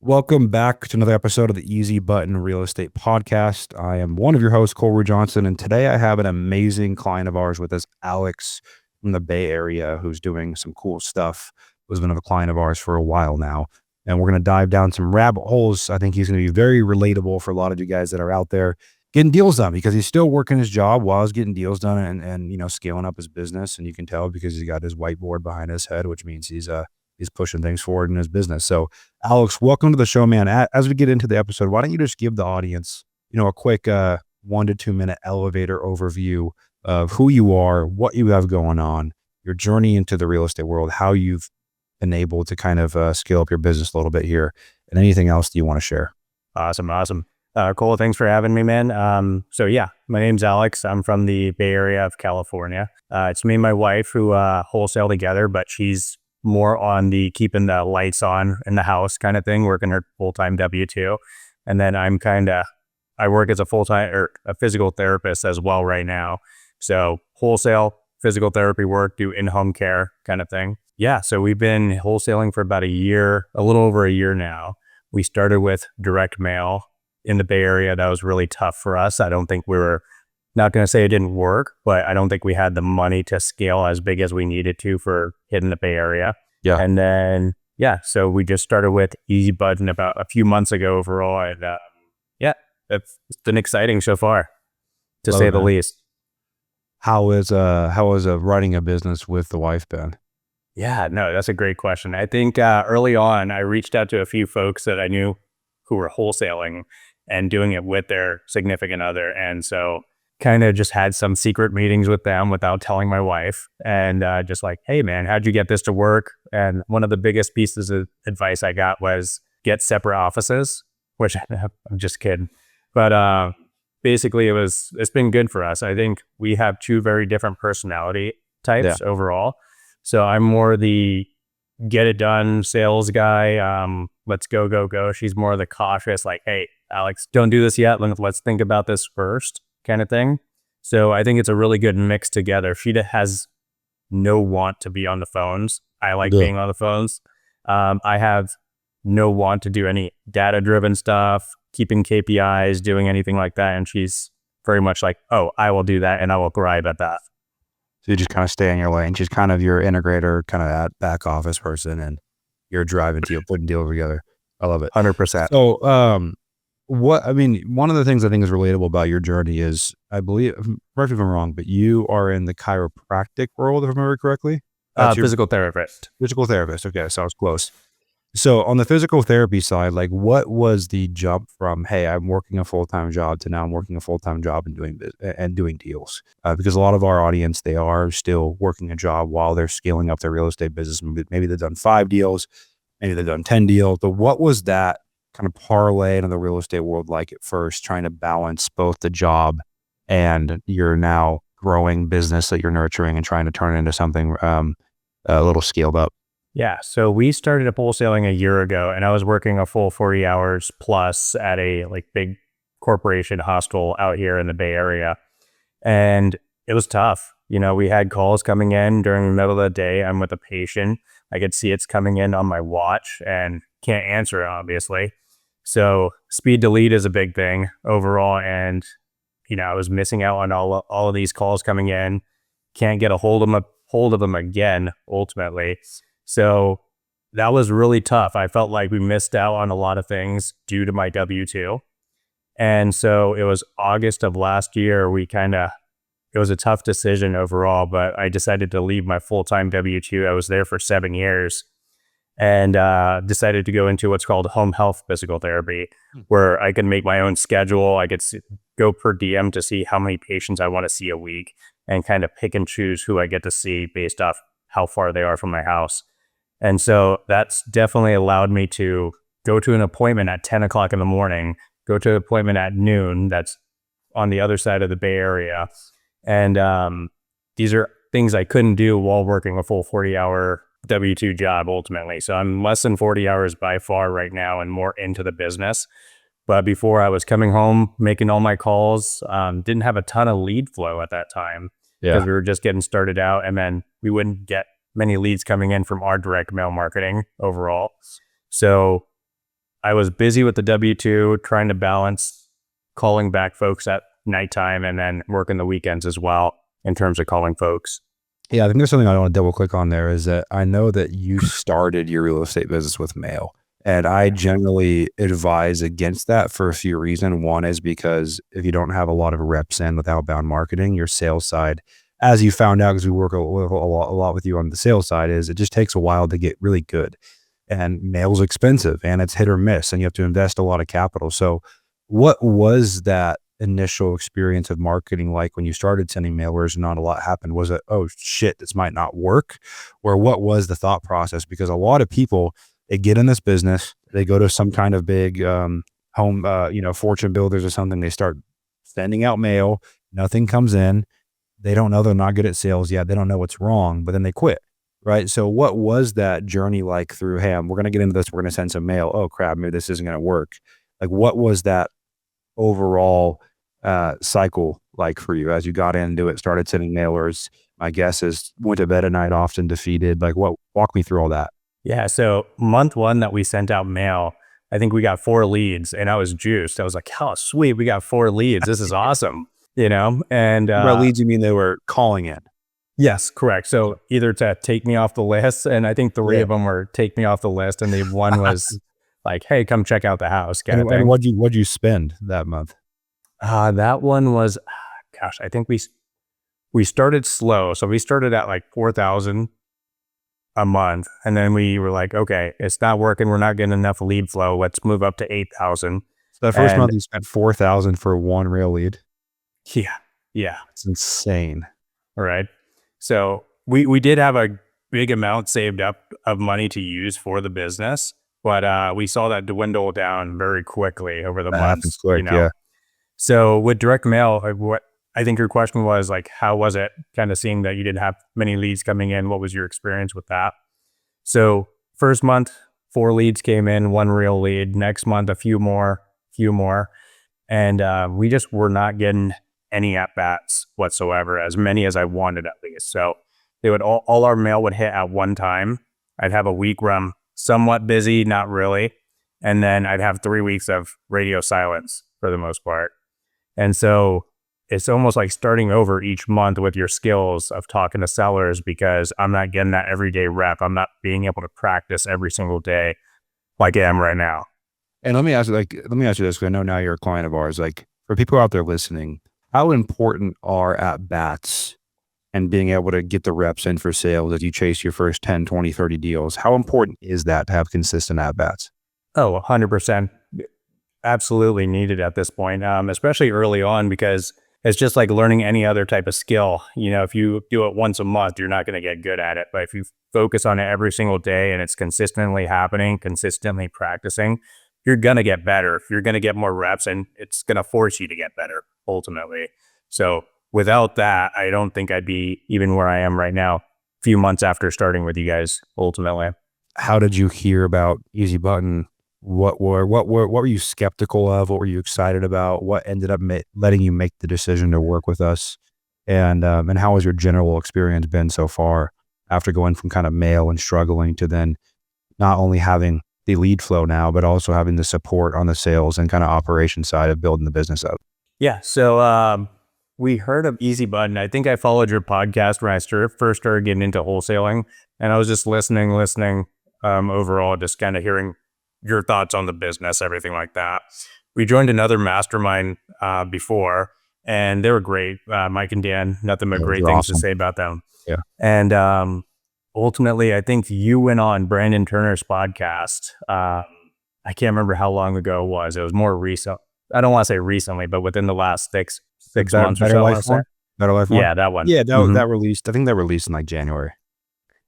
Welcome back to another episode of the Easy Button Real Estate Podcast. I am one of your hosts, Cole Ruud-Johnson, and today I have an amazing client of ours with us, Alex from the Bay Area, who's doing some cool stuff, who's been a client of ours for a while now. And we're going to dive down some rabbit holes. I think he's going to be very relatable for a lot of you guys that are out there getting deals done, because he's still working his job while he's getting deals done and scaling up his business. And you can tell because he's got his whiteboard behind his head, which means he's pushing things forward in his business. So Alex, welcome to the show, man. As we get into the episode, why don't you just give the audience, a quick 1 to 2 minute elevator overview of who you are, what you have going on, your journey into the real estate world, how you've been able to kind of scale up your business a little bit here, and anything else that you want to share. Awesome. Cole, thanks for having me, man. My name's Alex. I'm from the Bay Area of California. It's me and my wife who wholesale together, but she's more on the keeping the lights on in the house kind of thing, working her full-time W-2. And then I work as a full-time or a physical therapist as well right now. So wholesale, physical therapy work, do in-home care kind of thing. Yeah, so we've been wholesaling for about a year, a little over a year now. We started with direct mail in the Bay Area. That was really tough for us. I don't think not going to say it didn't work, but I don't think we had the money to scale as big as we needed to for hitting the Bay Area. Yeah. And then, so we just started with Easy Button about a few months ago overall. And it's been exciting so far, to say the least. How is running a business with the wife been? Yeah, no, that's a great question. I think early on, I reached out to a few folks that I knew who were wholesaling and doing it with their significant other. And so kind of just had some secret meetings with them without telling my wife, and just like, hey man, how'd you get this to work? And one of the biggest pieces of advice I got was get separate offices, which I'm just kidding. But basically it's been good for us. I think we have two very different personality types overall. So I'm more the get it done sales guy. Let's go. She's more the cautious, like, hey, Alex, don't do this yet. Let's think about this first kind of thing. So I think it's a really good mix together. She has no want to be on the phones. I like being on the phones. I have no want to do any data-driven stuff, keeping KPIs, doing anything like that. And she's very much like, oh, I will do that and I will thrive at that. So you just kind of stay in your lane. She's kind of your integrator, kind of that back office person, and you're driving deal, putting deals together. I love it. 100%. So, one of the things I think is relatable about your journey is, I believe, correct me if I'm wrong, but you are in the chiropractic world, if I remember correctly? Physical therapist. Physical therapist. Okay, so I was close. So on the physical therapy side, like, what was the jump from, hey, I'm working a full-time job, to now I'm working a full-time job and doing deals? Because a lot of our audience, they are still working a job while they're scaling up their real estate business. Maybe they've done 5 deals, maybe they've done 10 deals. But what was that kind of parlay into the real estate world like at first, trying to balance both the job and your now growing business that you're nurturing and trying to turn it into something a little scaled up? Yeah, so we started up wholesaling a year ago, and I was working a full 40 hours plus at a big corporation hospital out here in the Bay Area. And it was tough. We had calls coming in during the middle of the day. I'm with a patient. I could see it's coming in on my watch and can't answer it, obviously. So speed to lead is a big thing overall. And, I was missing out on all of these calls coming in. Can't get a hold of them again, ultimately. So that was really tough. I felt like we missed out on a lot of things due to my W-2. And so it was August of last year. It was a tough decision overall, but I decided to leave my full-time W-2. I was there for 7 years, and decided to go into what's called home health physical therapy, where I can make my own schedule. I could go per diem to see how many patients I want to see a week, and kind of pick and choose who I get to see based off how far they are from my house. And so that's definitely allowed me to go to an appointment at 10 o'clock in the morning, go to an appointment at noon that's on the other side of the Bay Area. And these are things I couldn't do while working a full 40-hour W-2 job ultimately. So I'm less than 40 hours by far right now and more into the business. But before, I was coming home, making all my calls, didn't have a ton of lead flow at that time because we were just getting started out, and then we wouldn't get many leads coming in from our direct mail marketing overall. So I was busy with the W-2, trying to balance calling back folks at nighttime and then working the weekends as well in terms of calling folks. Yeah, I think there's something I want to double click on there is that I know that you started your real estate business with mail. And I generally advise against that for a few reasons. One is because if you don't have a lot of reps in with outbound marketing, your sales side, as you found out, because we work a lot with you on the sales side, is it just takes a while to get really good. And mail's expensive and it's hit or miss, and you have to invest a lot of capital. So, what was that initial experience of marketing like when you started sending mailers and not a lot happened? Was it, oh shit, this might not work? Or what was the thought process? Because a lot of people, they get in this business, they go to some kind of big home, fortune builders or something. They start sending out mail, nothing comes in. They don't know, they're not good at sales yet. They don't know what's wrong, but then they quit. Right. So what was that journey like through, hey, we're going to get into this. We're going to send some mail. Oh crap, maybe this isn't going to work. Like, what was that overall cycle like for you as you got into it, started sending mailers? My guess is went to bed at night often defeated. Like, what, walk me through all that. Yeah. So month one that we sent out mail, I think we got 4 leads and I was juiced. I was like, oh, sweet. We got 4 leads. This is awesome. And By leads, you mean they were calling in? yes, correct. So either to take me off the list, and I think 3 Yeah. of them were take me off the list, and the one was like, hey, come check out the house kind of And thing. what'd you spend that month? That one was, gosh, I think we started slow. So we started at like 4,000 a month. And then we were like, okay, it's not working. We're not getting enough lead flow. Let's move up to 8,000. So that first And month you spent 4,000 for one real lead. yeah, yeah. It's insane. All right. So we did have a big amount saved up of money to use for the business, but we saw that dwindle down very quickly over the That happens months, quick. Yeah. So with direct mail, what I think your question was like, how was it kind of seeing that you didn't have many leads coming in? What was your experience with that? So first month, 4 leads came in, 1 real lead. Next month, a few more. And we just were not getting any at-bats whatsoever, as many as I wanted at least. So they would all our mail would hit at one time. I'd have a week where I'm somewhat busy, not really. And then I'd have 3 weeks of radio silence for the most part. And so it's almost like starting over each month with your skills of talking to sellers, because I'm not getting that everyday rep. I'm not being able to practice every single day like I am right now. And let me ask you this, because I know now you're a client of ours. Like, for people out there listening, how important are at bats and being able to get the reps in for sales as you chase your first 10, 20, 30 deals? How important is that to have consistent at bats? Oh, 100%. Absolutely needed at this point, especially early on, because it's just like learning any other type of skill. If you do it once a month, you're not going to get good at it. But if you focus on it every single day and it's consistently happening, consistently practicing, you're going to get better. You're going to get more reps, and it's going to force you to get better ultimately. So without that, I don't think I'd be even where I am right now, a few months after starting with you guys ultimately. How did you hear about Easy Button? What were you skeptical of? What were you excited about? What ended up letting you make the decision to work with us? And how has your general experience been so far after going from kind of mail and struggling to then not only having the lead flow now, but also having the support on the sales and kind of operation side of building the business up? Yeah. So we heard of Easy Button. I think I followed your podcast when I first started getting into wholesaling, and I was just listening overall, just kind of hearing your thoughts on the business, everything like that. We joined another mastermind before, and they were great. Mike and Dan, nothing but great things to say about them. Yeah. And ultimately, I think you went on Brandon Turner's podcast. I can't remember how long ago it was. It was more recent. I don't want to say recently, but within the last six months or so. Better Life One? Yeah, that one. Yeah, that released. I think that released in like January.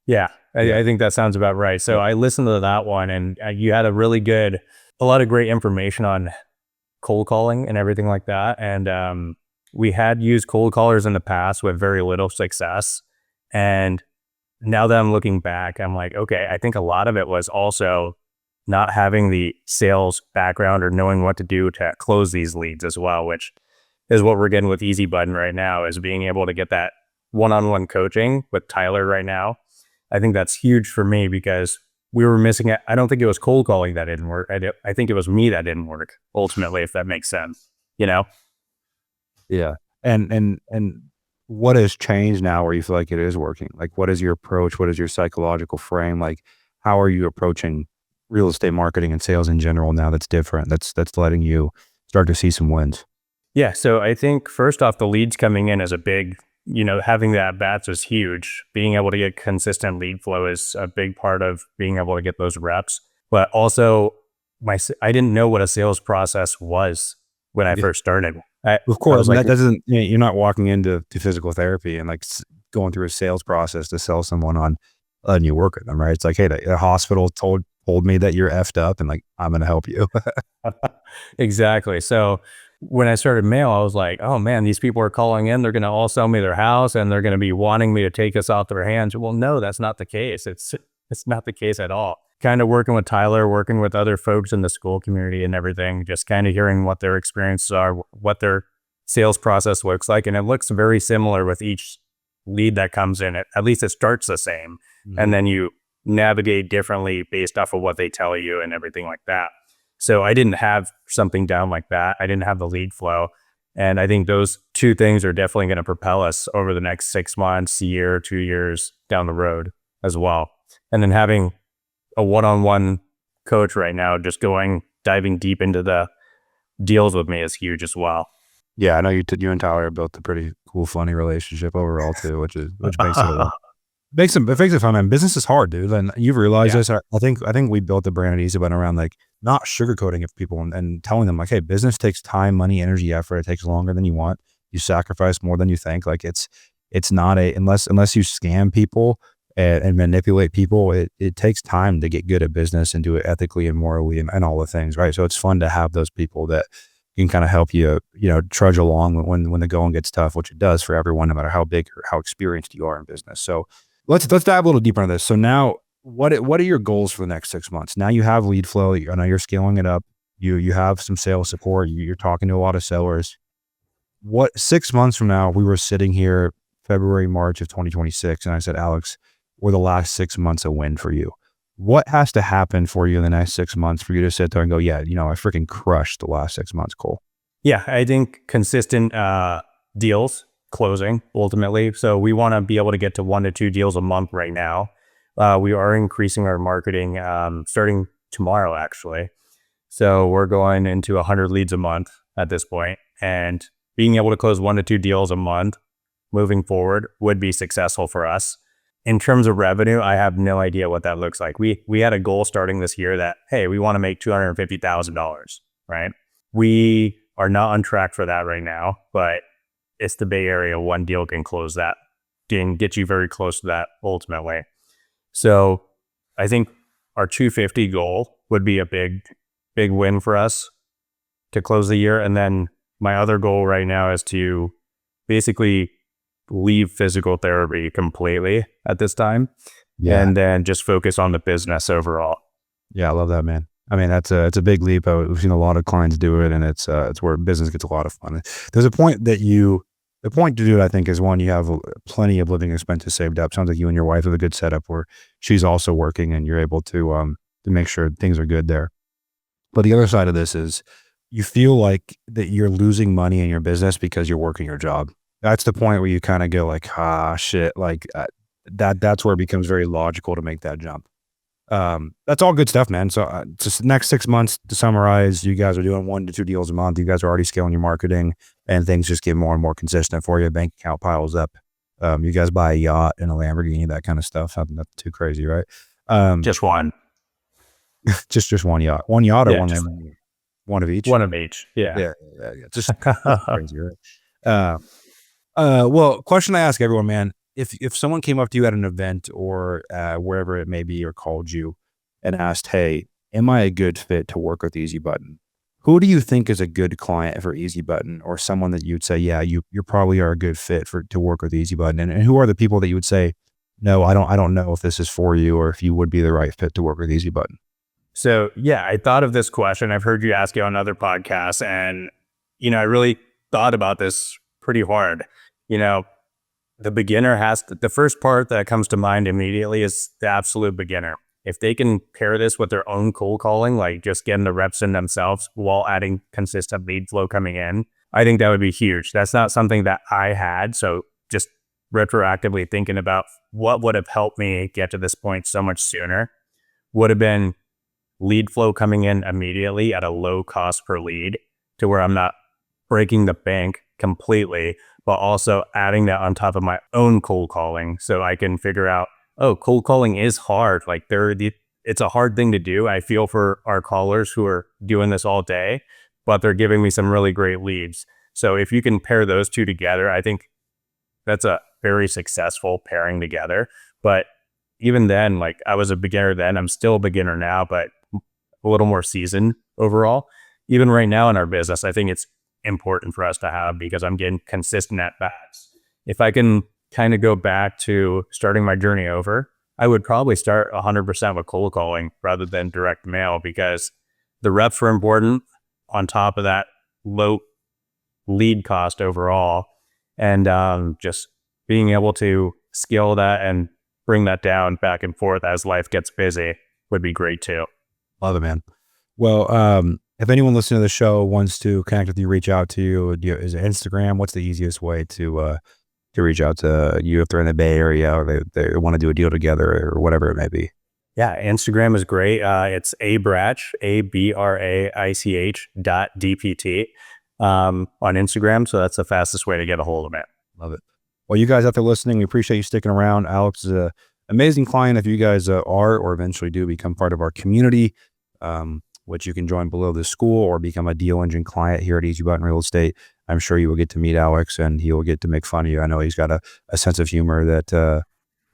Yeah, I think that sounds about right. So I listened to that one, and you had a lot of great information on cold calling and everything like that. And we had used cold callers in the past with very little success. And now that I'm looking back, I'm like, okay, I think a lot of it was also not having the sales background or knowing what to do to close these leads as well, which is what we're getting with Easy Button right now, is being able to get that one-on-one coaching with Tyler right now. I think that's huge for me, because we were missing it. I don't think it was cold calling that didn't work. I think it was me that didn't work ultimately, if that makes sense, you know? Yeah. And what has changed now where you feel like it is working? Like, what is your approach? What is your psychological frame? Like, how are you approaching real estate marketing and sales in general now that's different? That's letting you start to see some wins. Yeah. So I think first off, the leads coming in is a big, having the at bats is huge. Being able to get consistent lead flow is a big part of being able to get those reps. But also, I didn't know what a sales process was when I Yeah. first started. I, Of I course, was and like, that doesn't, you're not walking into physical therapy and like going through a sales process to sell someone on letting you work with them, right? It's like, hey, the hospital told me that you're effed up, and like I'm going to help you. exactly. So when I started mail, I was like, oh man, these people are calling in. They're going to all sell me their house and they're going to be wanting me to take us off their hands. Well, no, that's not the case. It's not the case at all. Kind of working with Tyler, working with other folks in the school community and everything, just kind of hearing what their experiences are, what their sales process looks like. And it looks very similar with each lead that comes in. At least it starts the same. And Mhm. then you navigate differently based off of what they tell you and everything like that. So I didn't have something down like that. I didn't have the lead flow. And I think those two things are definitely going to propel us over the next 6 months, year, 2 years down the road as well. And then having a one-on-one coach right now, just diving deep into the deals with me is huge as well. Yeah, I know you and Tyler built a pretty cool, funny relationship overall too, which makes it a lot. Makes it fun, man. Business is hard, dude, and you've realized Yeah. this. I think we built the brand at Easy Button around, like, not sugarcoating it for people and telling them, like, "Hey, business takes time, money, energy, effort. It takes longer than you want. You sacrifice more than you think." Like, it's not a unless you scam people and manipulate people, it takes time to get good at business and do it ethically and morally and all the things, right? So it's fun to have those people that can kinda help you, trudge along when the going gets tough, which it does for everyone, no matter how big or how experienced you are in business. So let's dive a little deeper into this. So now, what are your goals for the next 6 months? Now you have lead flow. I know you're scaling it up. You have some sales support. You're talking to a lot of sellers. What 6 months from now, we were sitting here February, March of 2026, and I said, Alex, were the last 6 months a win for you? What has to happen for you in the next 6 months for you to sit there and go, yeah, I freaking crushed the last 6 months, Cole? Yeah, I think consistent deals closing ultimately. So we want to be able to get to 1 to 2 deals a month right now. We are increasing our marketing starting tomorrow, actually. So we're going into 100 leads a month at this point, and being able to close 1 to 2 deals a month moving forward would be successful for us. In terms of revenue, I have no idea what that looks like. We had a goal starting this year that, hey, we want to make $250,000, right? We are not on track for that right now, but it's the Bay Area. One deal can close that, can get you very close to that ultimately. So I think our 250 goal would be a big win for us to close the year. And then my other goal right now is to basically leave physical therapy completely at this time, Yeah. and then just focus on the business overall. Yeah, I love that, man. I mean, it's a big leap. We've seen a lot of clients do it, and it's where business gets a lot of fun. There's a point the point to do it, I think, is one, you have plenty of living expenses saved up. Sounds like you and your wife have a good setup where she's also working, and you're able to make sure things are good there. But the other side of this is you feel like that you're losing money in your business because you're working your job. That's the point where you kind of go like, ah, shit, like that's where it becomes very logical to make that jump. That's all good stuff, man. So just next 6 months to summarize, you guys are doing 1 to 2 deals a month. You guys are already scaling your marketing, and things just get more and more consistent for you. Bank account piles up. You guys buy a yacht and a Lamborghini, that kind of stuff. Nothing too crazy, right? Um, Just one. just one yacht or Yeah, one just Lamborghini, one of each. one of each. Yeah. Yeah, yeah. Just crazy, right? Uh, well, question I ask everyone, man, if someone came up to you at an event or wherever it may be, or called you and asked, "Hey, am I a good fit to work with Easy Button?" Who do you think is a good client for Easy Button, or someone that you'd say, "Yeah, you probably are a good fit for to work with Easy Button?" And who are the people that you would say, "No, I don't know if this is for you, or if you would be the right fit to work with Easy Button?" So yeah, I thought of this question. I've heard you ask it on other podcasts, and I really thought about this pretty hard. You know, the first part that comes to mind immediately is the absolute beginner. if they can pair this with their own cold calling, like just getting the reps in themselves while adding consistent lead flow coming in, I think that would be huge. That's not something that I had. So just retroactively thinking about what would have helped me get to this point so much sooner would have been lead flow coming in immediately at a low cost per lead, to where I'm not breaking the bank completely, but also adding that on top of my own cold calling, so I can figure out, oh, cold calling is hard. Like it's a hard thing to do. I feel for our callers who are doing this all day, but they're giving me some really great leads. So if you can pair those two together, I think that's a very successful pairing together. But even then, like, I was a beginner then, I'm still a beginner now, but a little more seasoned overall. Even right now in our business, I think it's important for us to have, because I'm getting consistent at bats. If I can kind of go back to starting my journey over, I would probably start 100% with cold calling rather than direct mail, because the reps are important on top of that low lead cost overall. And just being able to scale that and bring that down back and forth as life gets busy would be great too. Love it, man. Well, if anyone listening to the show wants to connect with you, reach out to you, is it Instagram? What's the easiest way to reach out to you if they're in the Bay Area, or they want to do a deal together, or whatever it may be? Yeah, Instagram is great. It's Abraich, ABRAICH.DPT on Instagram. So that's the fastest way to get a hold of me. Love it. Well, you guys out there listening, we appreciate you sticking around. Alex is an amazing client. If you guys are or eventually do become part of our community, which you can join below the school or become a deal engine client here at Easy Button Real Estate, I'm sure you will get to meet Alex and he will get to make fun of you. I know he's got a sense of humor that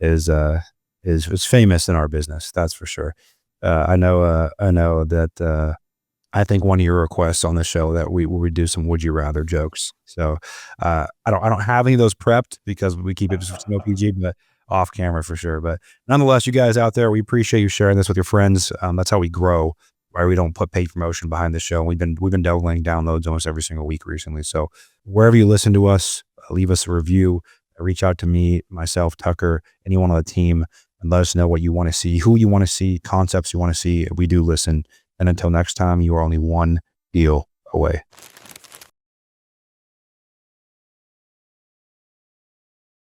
is famous in our business. That's for sure. I know that I think one of your requests on the show that we do some would you rather jokes. So I don't have any of those prepped because we keep it no PG, but off camera for sure. But nonetheless, you guys out there, we appreciate you sharing this with your friends. That's how we grow. Right? We don't put paid promotion behind the show. We've been doubling downloads almost every single week recently. So wherever you listen to us, leave us a review. Reach out to me, myself, Tucker, anyone on the team, and let us know what you want to see, who you want to see, concepts you want to see. We do listen. And until next time, you are only one deal away.